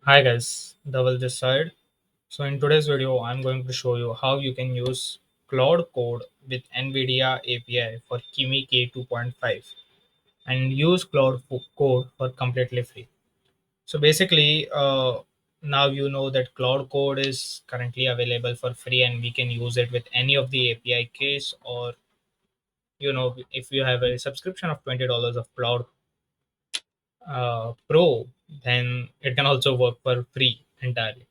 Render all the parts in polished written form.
Hi guys, Dhaval this side. So in today's video, I'm going to show you how you can use Claude Code with NVIDIA API for Kimi K2.5 and use Code for completely free. So basically, now you know that Claude Code is currently available for free and we can use it with any of the API keys, or if you have a subscription of $20 of Cloud Pro, then it can also work for free entirely.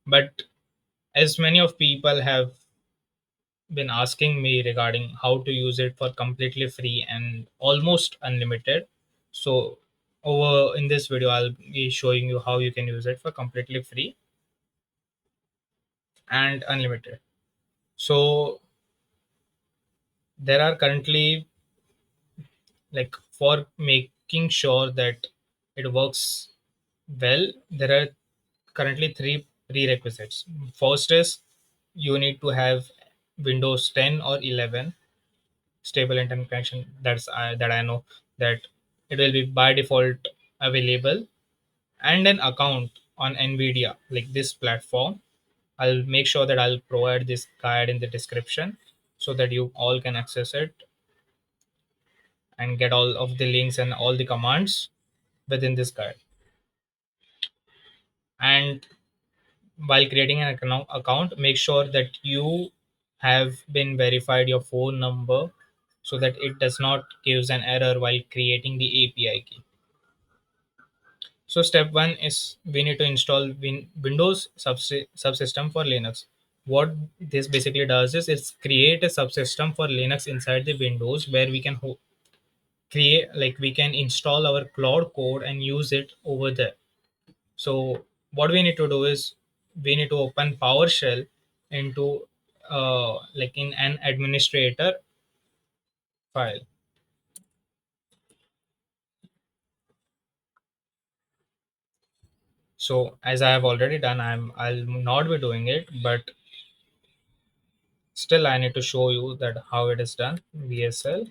But as many of people have been asking me regarding how to use it for completely free and almost unlimited, so over in this video I'll be showing you how you can use it for completely free and unlimited. So there are currently, like, for making sure that it works well, there are currently three prerequisites. First is you need to have Windows 10 or 11 stable internet connection. That I know that it will be by default available, and an account on NVIDIA, like this platform. I'll make sure that I'll provide this guide in the description so that you all can access it and get all of the links and all the commands within this guide. And while creating an account, make sure that you have been verified your phone number so that it does not gives an error while creating the API key. So step one is we need to install Windows subsystem for Linux. What this basically does is it's create a subsystem for Linux inside the Windows where we can create, like, we can install our Claude Code and use it over there. So what we need to do is we need to open PowerShell into like in an administrator file. So as I have already done, I'll not be doing it, but still I need to show you that how it is done. WSL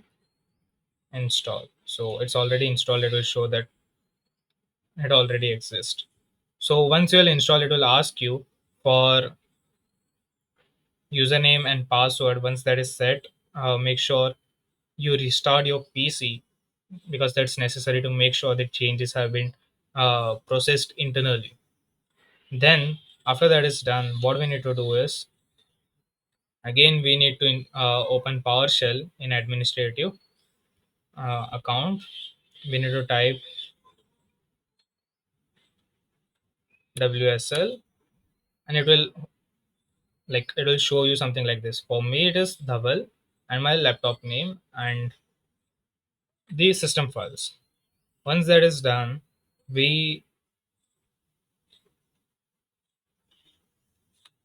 install. So it's already installed. It will show that it already exists. So once you'll install, it will ask you for username and password. Once that is set, make sure you restart your PC, because that's necessary to make sure that changes have been processed internally. Then after that is done, what we need to do is again we need to open PowerShell in administrative account. We need to type WSL, and it will show you something like this. For me it is Dhaval and my laptop name and the system files. Once that is done, we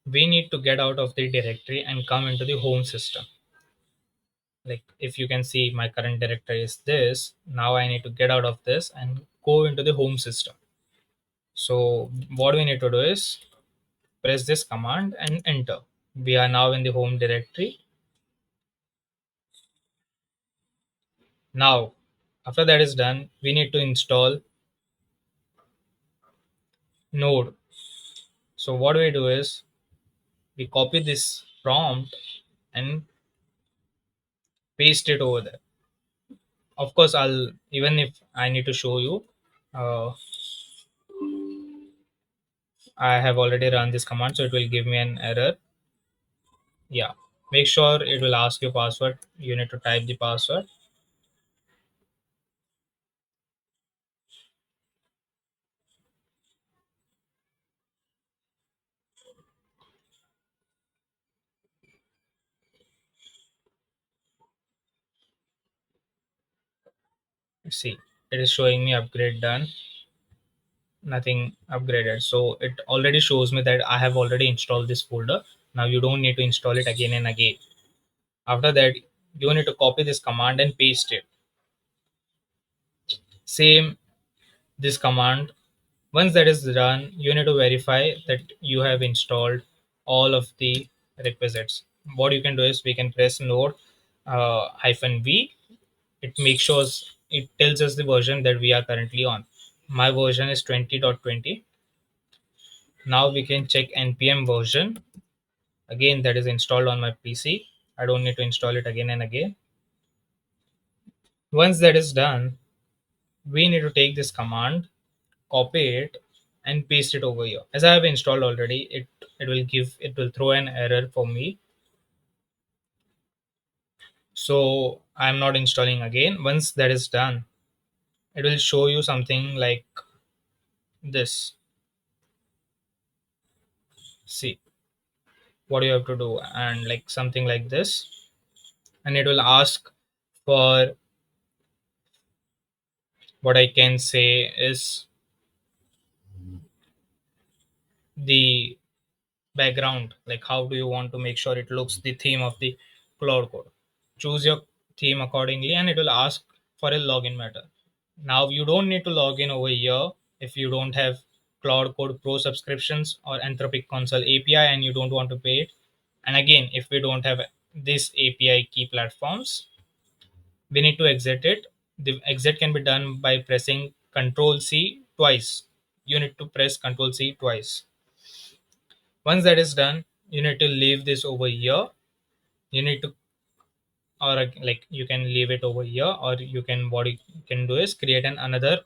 we need to get out of the directory and come into the home system. Like, if you can see, my current directory is this. Now I need to get out of this and go into the home system. So what we need to do is press this command and enter. We are now in the home directory. Now after that is done, we need to install Node. So what we do is we copy this prompt and paste it over there. Of course, I'll, even if I need to show you, uh, I have already run this command, so it will give me an error. Yeah, make sure it will ask you password. You need to type the password. See, it is showing me upgrade done, nothing upgraded. So it already shows me that I have already installed this folder. Now you don't need to install it again and again. After that, you need to copy this command and paste it. Same this command. Once that is done, you need to verify that you have installed all of the requisites. What you can do is we can press node hyphen v. It makes sure it tells us the version that we are currently on. My version is 20.20. Now we can check npm version. Again, that is installed on my PC. I don't need to install it again and again. Once that is done, we need to take this command, copy it, and paste it over here. As I have installed already, it will throw an error for me. So I'm not installing again. Once that is done, it will show you something like this. See what you have to do, and like something like this, and it will ask for, what I can say is, the background, like how do you want to make sure it looks the theme of the Cloud Code. Choose your theme accordingly, and it will ask for a login method. Now you don't need to log in over here if you don't have Cloud Code Pro subscriptions or Anthropic Console API and you don't want to pay it. And again, if we don't have this API key platforms, we need to exit it. The exit can be done by pressing Control C twice. You need to press Control C twice. Once that is done, you need to leave this over here. You need to, or like you can leave it over here, or you can, what you can do is create another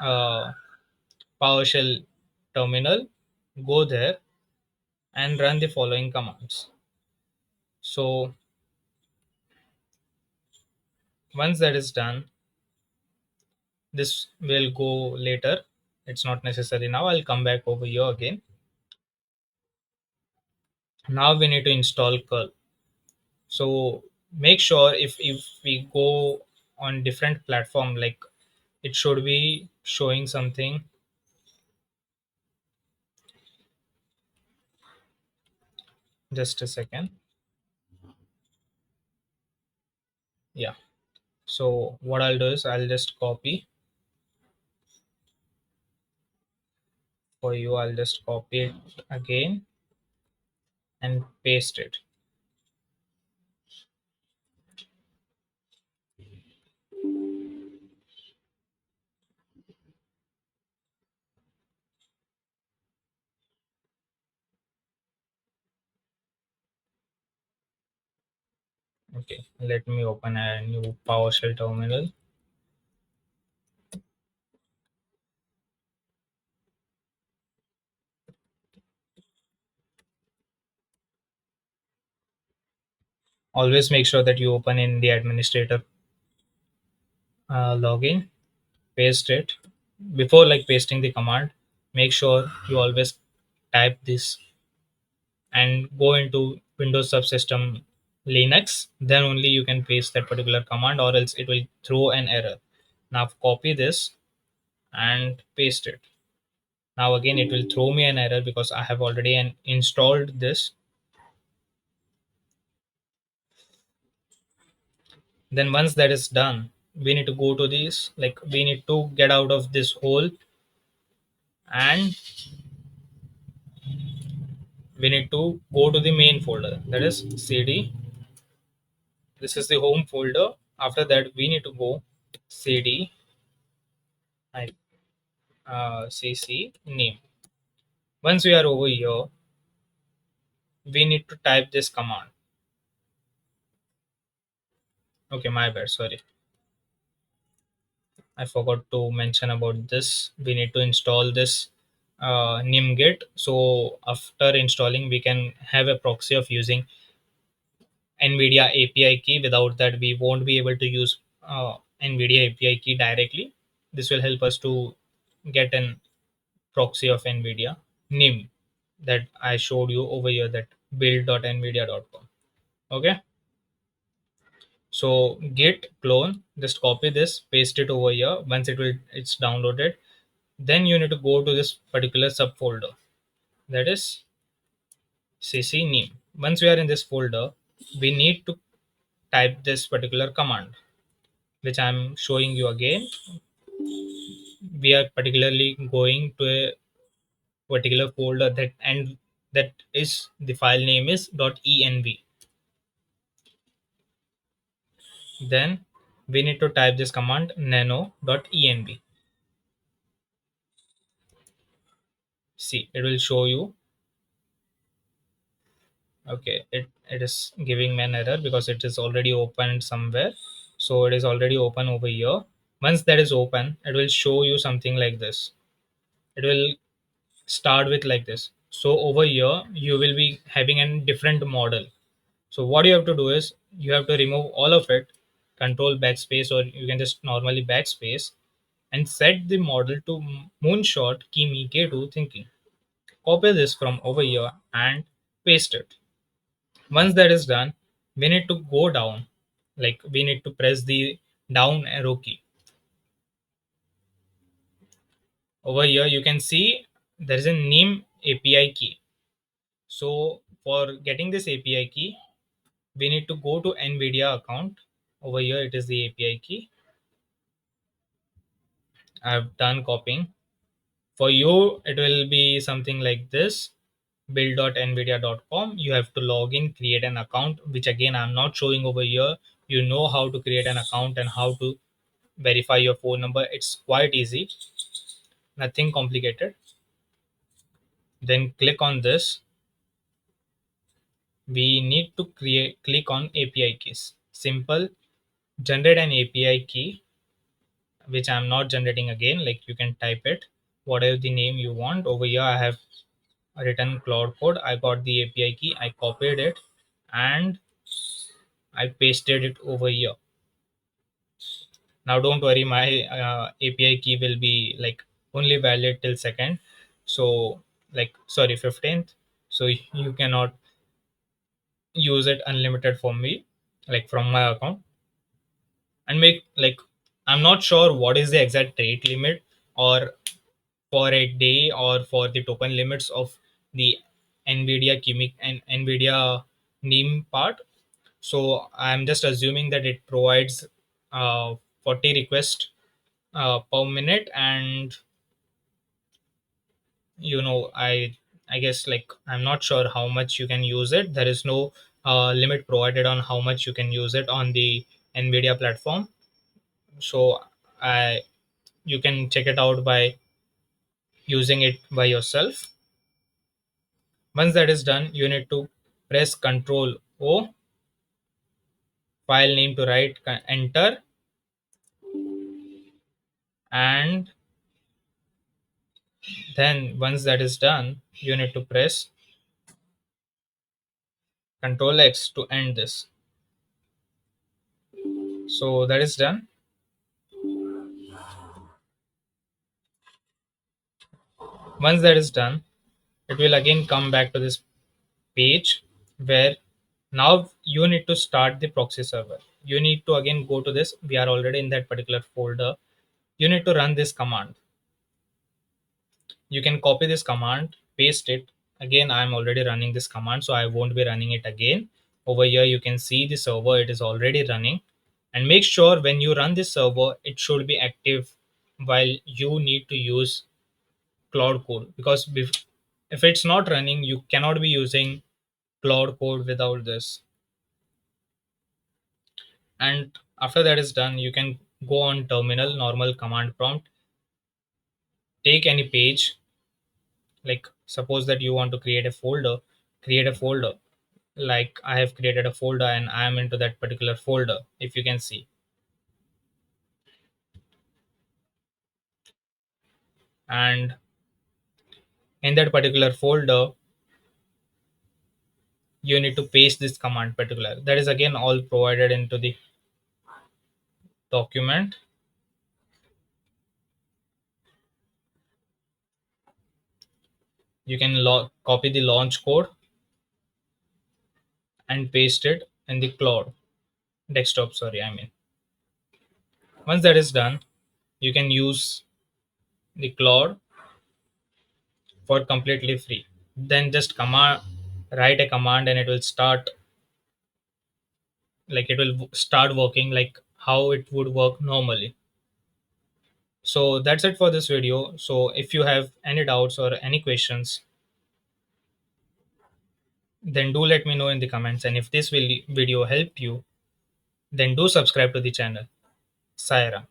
uh, PowerShell terminal, go there and run the following commands. So once that is done, this will go later. It's not necessary now. I'll come back over here again. Now we need to install curl. So make sure if we go on different platform, like it should be showing something. Just a second. Yeah. So what I'll do is I'll just copy for you. I'll just copy it again and paste it. Okay, let me open a new PowerShell terminal. Always make sure that you open in the administrator login, paste it. Before like pasting the command, make sure you always type this and go into Windows subsystem Linux. Then only you can paste that particular command, or else it will throw an error. Now copy this and paste it. Now again it will throw me an error because I have already installed this. Then once that is done, we need to go to this, like we need to get out of this hole, and we need to go to the main folder, that is cd. This is the home folder. After that we need to go cd cc-nim. Once we are over here, we need to type this command. Okay, my bad, sorry, I forgot to mention about this. We need to install this nim git. So after installing, we can have a proxy of using NVIDIA API key. Without that, we won't be able to use NVIDIA API key directly. This will help us to get an proxy of NVIDIA NIM that I showed you over here, that build.nvidia.com. Okay, so git clone, just copy this, paste it over here. Once it's downloaded, then you need to go to this particular subfolder, that is cc-nim. Once we are in this folder, we need to type this particular command, which I'm showing you again. We are particularly going to a particular folder, that is, the file name is .env. Then we need to type this command nano.env. see, it will show you. Okay, it is giving me an error because it is already opened somewhere. So it is already open over here. Once that is open, it will show you something like this. It will start with like this. So over here you will be having a different model. So what you have to do is you have to remove all of it, control backspace, or you can just normally backspace, and set the model to moonshot Kimi K2 thinking. Copy this from over here and paste it. Once that is done, we need to go down, like we need to press the down arrow key. Over here you can see there is a NIM API key. So for getting this API key, we need to go to NVIDIA account. Over here it is the API key. I've done copying. For you it will be something like this: build.nvidia.com. You have to log in, create an account, which again I'm not showing over here. You know how to create an account and how to verify your phone number. It's quite easy, nothing complicated. Then click on this. We need to create click on API keys. Simple. Generate an API key, which I'm not generating again. Like you can type it, whatever the name you want. Over here I have written Claude Code. I got the API key, I copied it, and I pasted it over here. Now don't worry, my API key will be like only valid till second, so like sorry 15th. So you cannot use it unlimited for me, like from my account. And make like, I'm not sure what is the exact rate limit, or for a day, or for the token limits of the NVIDIA Kimi and NVIDIA NIM part. So I'm just assuming that it provides 40 requests per minute. And I guess, like, I'm not sure how much you can use it. There is no limit provided on how much you can use it on the NVIDIA platform. So I you can check it out by using it by yourself. Once that is done, you need to press Control O, file name to write, enter, and then once that is done, you need to press Control X to end this. So that is done. Once that is done, it will again come back to this page where now you need to start the proxy server. You need to again go to this. We are already in that particular folder. You need to run this command. You can copy this command, paste it. Again, I'm already running this command, so I won't be running it again. Over here you can see the server, it is already running. And make sure when you run this server, it should be active while you need to use Claude Code, because if it's not running, you cannot be using Claude Code without this. And after that is done, you can go on terminal, normal command prompt, take any page. Like suppose that you want to create a folder. Like I have created a folder and I am into that particular folder, if you can see. And in that particular folder, you need to paste this command particular. That is again all provided into the document. You can copy the launch code and paste it in the cloud desktop, sorry, I mean. Once that is done, you can use the cloud for completely free. Then just write a command and it will start, like it will start working like how it would work normally. So that's it for this video. So if you have any doubts or any questions, then do let me know in the comments. And if this video helped you, then do subscribe to the channel. Saira.